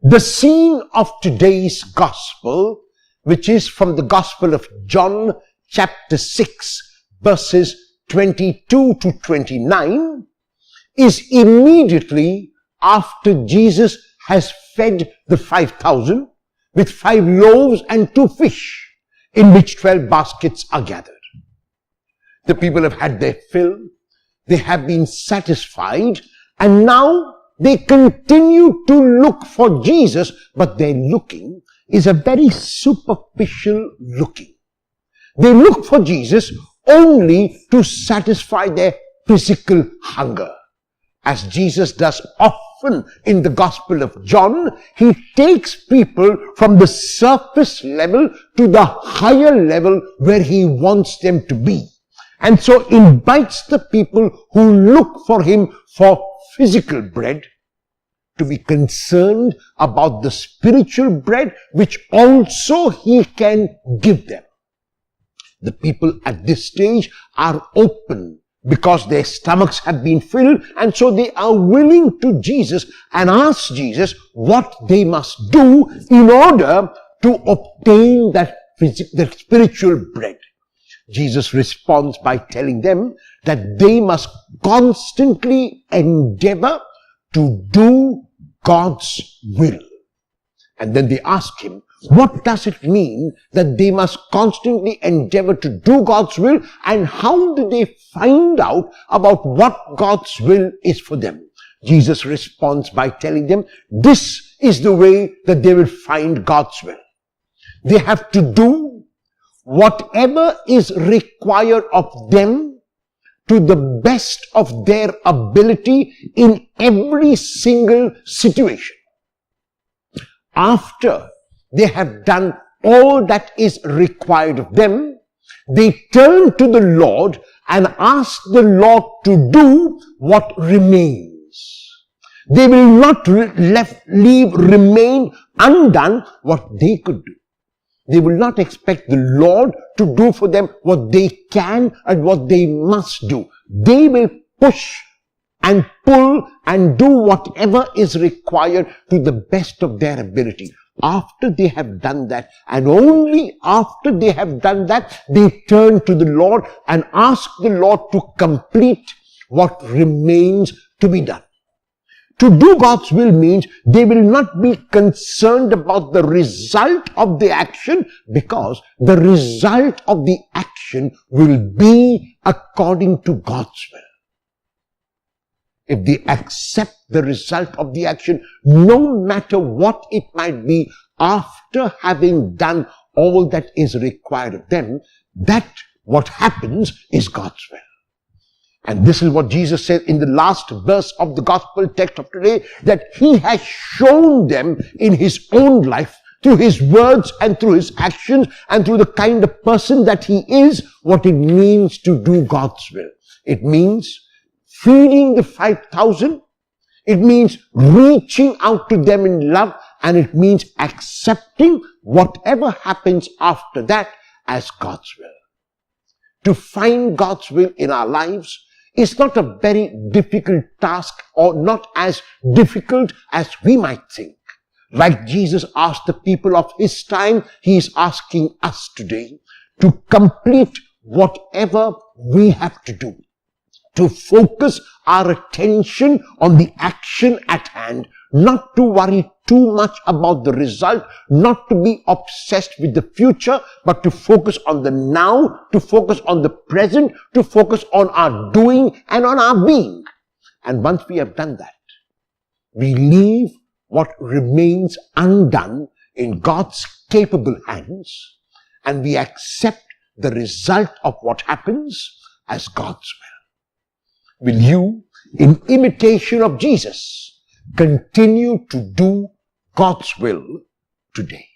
The scene of today's gospel, which is from the Gospel of John, chapter 6, verses 22 to 29, is immediately after Jesus has fed the 5,000 with 5 loaves and 2 fish, in which 12 baskets are gathered. The people have had their fill, they have been satisfied, and now they continue to look for Jesus, but their looking is a very superficial looking. They look for Jesus only to satisfy their physical hunger. As Jesus does often in the Gospel of John, he takes people from the surface level to the higher level where he wants them to be. And so invites the people who look for him for physical bread to be concerned about the spiritual bread which also he can give them. The people at this stage are open because their stomachs have been filled, and so they are willing to Jesus and ask Jesus what they must do in order to obtain that spiritual bread. Jesus responds by telling them that they must constantly endeavor to do God's will. And then they ask him, what does it mean that they must constantly endeavor to do God's will, and how do they find out about what God's will is for them? Jesus responds by telling them this is the way that they will find God's will. They have to do whatever is required of them to the best of their ability in every single situation. After they have done all that is required of them, they turn to the Lord and ask the Lord to do what remains. They will not remain undone what they could do. They will not expect the Lord to do for them what they can and what they must do. They will push and pull and do whatever is required to the best of their ability. After they have done that, and only after they have done that, they turn to the Lord and ask the Lord to complete what remains to be done. To do God's will means they will not be concerned about the result of the action, because the result of the action will be according to God's will. If they accept the result of the action, no matter what it might be, after having done all that is required of them, that what happens is God's will. And this is what Jesus said in the last verse of the gospel text of today, that he has shown them in his own life, through his words and through his actions and through the kind of person that he is, what it means to do God's will. It means feeding the 5,000. It means reaching out to them in love, and it means accepting whatever happens after that as God's will. To find God's will in our lives is not a very difficult task, or not as difficult as we might think. Like Jesus asked the people of his time, he is asking us today to complete whatever we have to do. To focus our attention on the action at hand, not to worry too much about the result, not to be obsessed with the future, but to focus on the now, to focus on the present, to focus on our doing and on our being. And once we have done that, we leave what remains undone in God's capable hands, and we accept the result of what happens as God's will. Will you, in imitation of Jesus, continue to do God's will today?